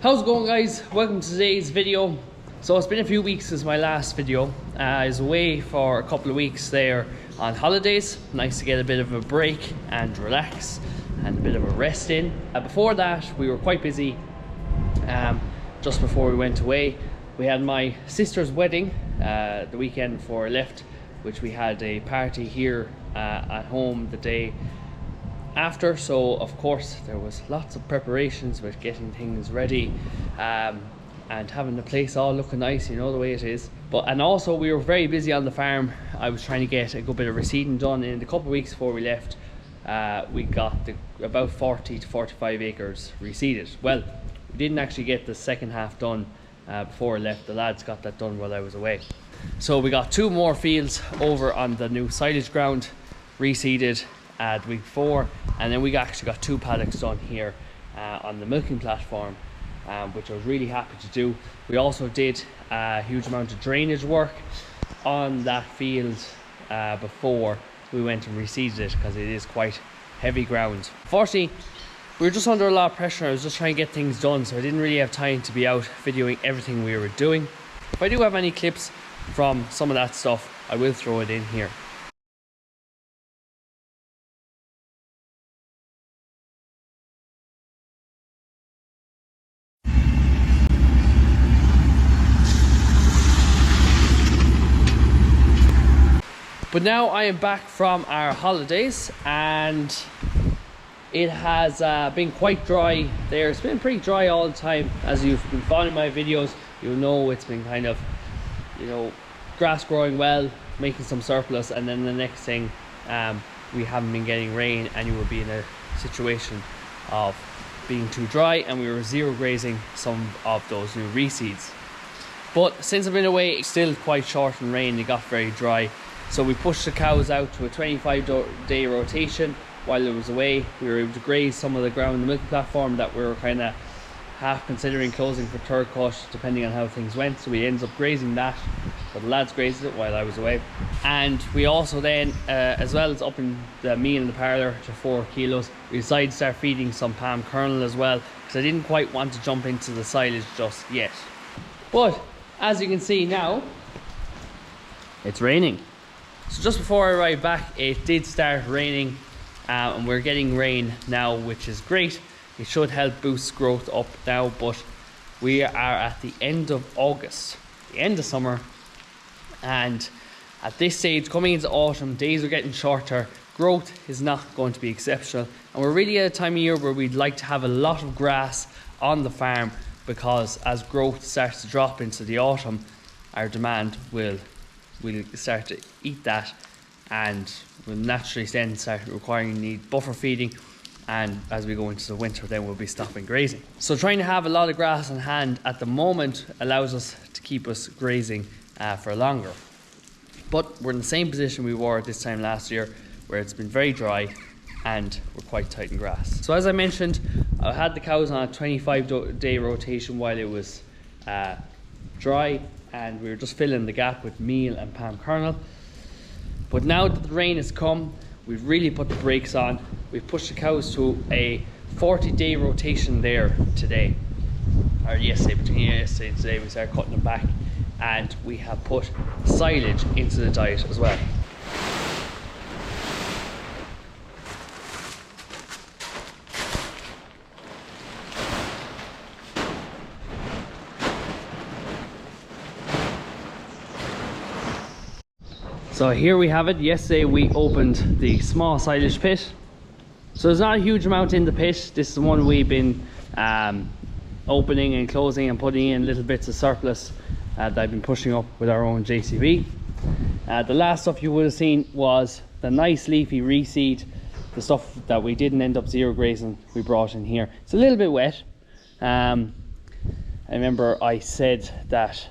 How's it going, guys? Welcome to today's video. So it's been a few weeks since my last video. I was away for a couple of weeks there on holidays. Nice to get a bit of a break and relax and a bit of a rest in. Before that we were quite busy. Just before we went away, we had my sister's wedding the weekend before I left, which we had a party here at home the day after. So of course there was lots of preparations with getting things ready and having the place all looking nice, you know the way it is. And also we were very busy on the farm. I was trying to get a good bit of reseeding done. In the couple of weeks before we left, we got about 40 to 45 acres reseeded. Well, we didn't actually get the second half done before I left. The lads got that done while I was away. So we got 2 more fields over on the new silage ground reseeded at week 4, and then we actually got 2 paddocks done here on the milking platform, which I was really happy to do. We also did a huge amount of drainage work on that field before we went and reseeded it, because it is quite heavy ground. Fortunately, we were just under a lot of pressure. I was just trying to get things done, so I didn't really have time to be out videoing everything we were doing. If I do have any clips from some of that stuff, I will throw it in here. But now I am back from our holidays, and it has been quite dry there. It's been pretty dry all the time. As you've been following my videos, you'll know it's been kind of, you know, grass growing well, making some surplus, and then the next thing, we haven't been getting rain, and you will be in a situation of being too dry, and we were zero grazing some of those new reseeds. But since I've been away, it's still quite short in rain. It got very dry. So we pushed the cows out to a 25-day rotation while I was away. We were able to graze some of the ground in the milk platform that we were kind of half considering closing for third cut, depending on how things went. So we ended up grazing that, but the lads grazed it while I was away. And we also then, as well as upping the meal in the parlour to 4 kilos, we decided to start feeding some palm kernel as well, because I didn't quite want to jump into the silage just yet. But as you can see now, it's raining. So just before I arrived back, it did start raining, and we're getting rain now, which is great. It should help boost growth up now, but we are at the end of August, the end of summer, and at this stage, coming into autumn, days are getting shorter, growth is not going to be exceptional, and we're really at a time of year where we'd like to have a lot of grass on the farm, because as growth starts to drop into the autumn, our demand will start to eat that, and will naturally then start need buffer feeding, and as we go into the winter then we'll be stopping grazing. So trying to have a lot of grass on hand at the moment allows us to keep us grazing for longer. But we're in the same position we were this time last year, where it's been very dry and we're quite tight in grass. So as I mentioned, I had the cows on a 25-day rotation while it was dry, and we were just filling the gap with meal and palm kernel. But now that the rain has come, we've really put the brakes on. We've pushed the cows to a 40-day rotation there today, or yesterday. Between yesterday and today we started cutting them back, and we have put silage into the diet as well. So here we have it. Yesterday we opened the small silage pit. So there's not a huge amount in the pit. This is the one we've been opening and closing and putting in little bits of surplus that I've been pushing up with our own JCB. The last stuff you would have seen was the nice leafy reseed, the stuff that we didn't end up zero grazing, we brought in here. It's a little bit wet. I remember I said that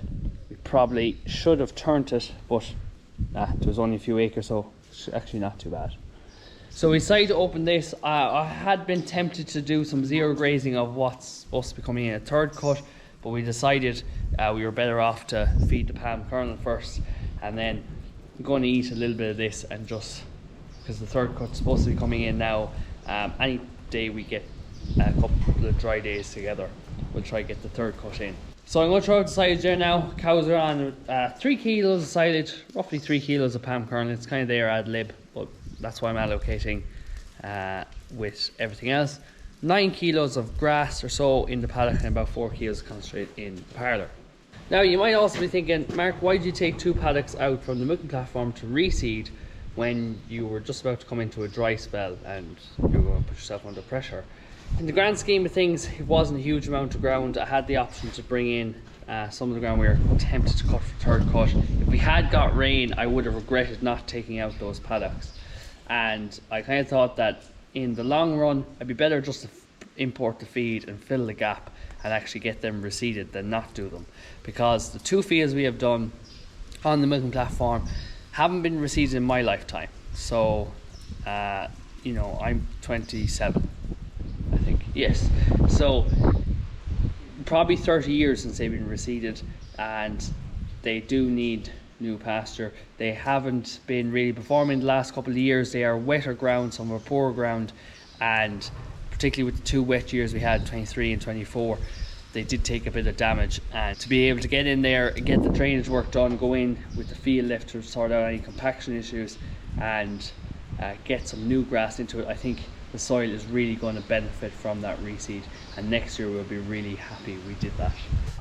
we probably should have turned it, but it was only a few acres, so it's actually not too bad. So we decided to open this. I had been tempted to do some zero grazing of what's supposed to be coming in a third cut, but we decided we were better off to feed the palm kernel first, and then I'm going to eat a little bit of this, and just because the third cut's supposed to be coming in now, any day we get a couple of dry days together, we'll try to get the third cut in. So I'm going to throw out the silage there now. Cows are on 3 kilos of silage, roughly 3 kilos of palm kernel. It's kind of there ad lib, but that's why I'm allocating with everything else. 9 kilos of grass or so in the paddock and about 4 kilos of concentrate in the parlour. Now you might also be thinking, Mark, why did you take 2 paddocks out from the milking platform to reseed when you were just about to come into a dry spell and you were going to put yourself under pressure? In the grand scheme of things, it wasn't a huge amount of ground. I had the option to bring in some of the ground we were tempted to cut for third cut. If we had got rain, I would have regretted not taking out those paddocks. And I kind of thought that in the long run, it'd be better just to import the feed and fill the gap and actually get them reseeded than not do them. Because the 2 fields we have done on the milking platform haven't been reseeded in my lifetime. So, you know, I'm 27. I think, yes. So probably 30 years since they've been reseeded, and they do need new pasture. They haven't been really performing the last couple of years. They are wetter ground, some are poor ground, and particularly with the 2 wet years we had, 23 and 24, they did take a bit of damage. And to be able to get in there and get the drainage work done, go in with the field lift to sort out any compaction issues and get some new grass into it, I think the soil is really going to benefit from that reseed, and next year we'll be really happy we did that.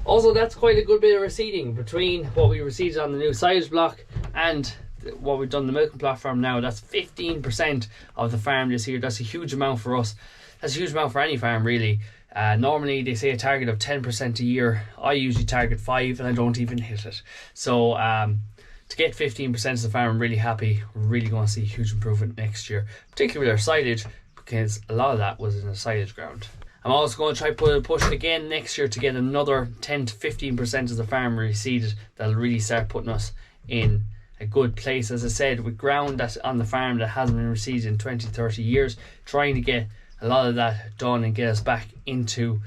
Also, that's quite a good bit of reseeding between what we reseeded on the new silage block and what we've done the milking platform now. That's 15% of the farm this year. That's a huge amount for us. That's a huge amount for any farm really. Normally they say a target of 10% a year. I usually target 5 and I don't even hit it. So to get 15% of the farm, I'm really happy. We're really going to see a huge improvement next year, particularly with our silage, because a lot of that was in the silage ground. I'm also going to try to push it again next year to get another 10 to 15% of the farm reseeded. That'll really start putting us in a good place, as I said, with ground that's on the farm that hasn't been reseeded in 20-30 years, trying to get a lot of that done and get us back into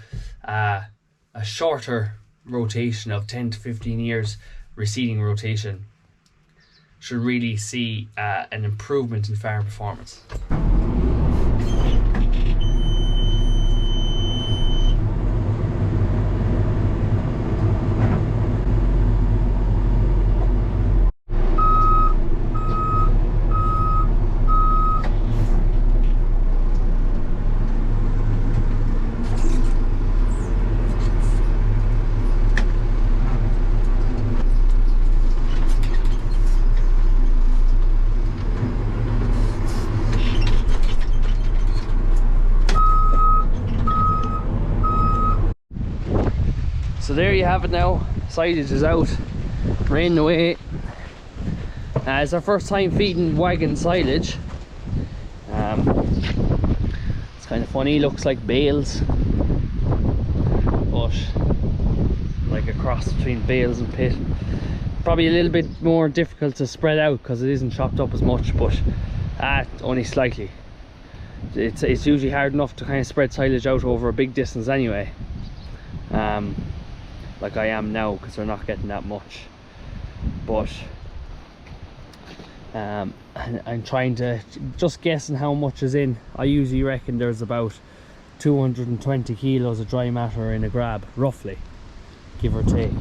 a shorter rotation of 10 to 15 years reseeding rotation should really see an improvement in farm performance. So there you have it now. Silage is out, raining away. It's our first time feeding wagon silage. It's kind of funny, looks like bales, but like a cross between bales and pit. Probably a little bit more difficult to spread out because it isn't chopped up as much, but only slightly. It's usually hard enough to kind of spread silage out over a big distance anyway. Like I am now, because they're not getting that much. But I'm trying to just guessing how much is in. I usually reckon there's about 220 kilos of dry matter in a grab, roughly, give or take.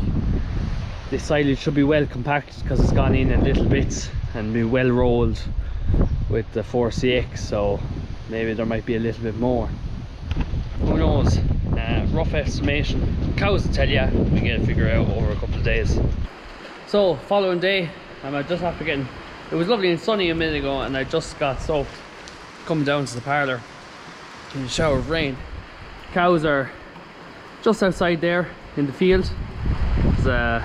This silage should be well compacted because it's gone in little bits and be well rolled with the 4CX, so maybe there might be a little bit more. Who knows? Rough estimation. Cows will tell you. We get to figure out over a couple of days. So following day, I just after getting, it was lovely and sunny a minute ago, and I just got soaked coming down to the parlour in a shower of rain. Cows are just outside there in the field. They're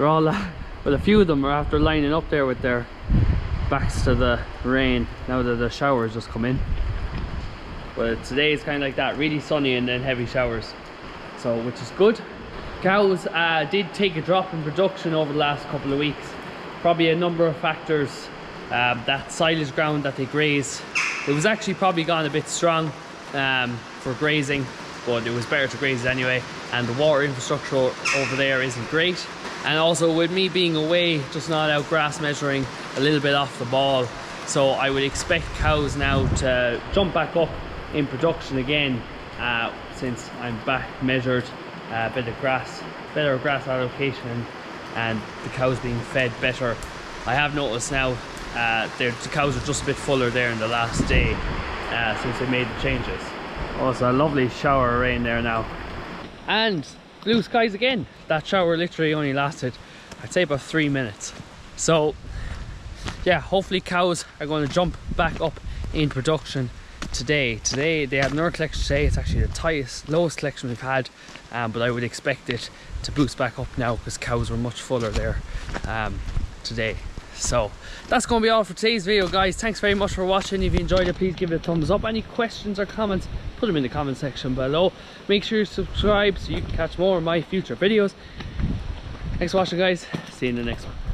all well, a few of them are after lining up there with their backs to the rain now that the showers just come in. But today is kind of like that, really sunny and then heavy showers, so which is good. Cows did take a drop in production over the last couple of weeks. Probably a number of factors. That silage ground that they graze, it was actually probably gone a bit strong for grazing, but it was better to graze it anyway. And the water infrastructure over there isn't great. And also with me being away, just not out grass measuring, a little bit off the ball. So I would expect cows now to jump back up in production again since I'm back, measured, better grass allocation, and the cows being fed better. I have noticed now the cows are just a bit fuller there in the last day since they made the changes. Also a lovely shower of rain there now. And blue skies again. That shower literally only lasted, I'd say, about 3 minutes. So yeah, hopefully cows are going to jump back up in production today. Today they had another collection today. It's actually the lowest collection we've had, but I would expect it to boost back up now because cows were much fuller there today. So that's going to be all for today's video, guys. Thanks very much for watching. If you enjoyed it, please give it a thumbs up. Any questions or comments, put them in the comment section below. Make sure you subscribe so you can catch more of my future videos. Thanks for watching, guys. See you in the next one.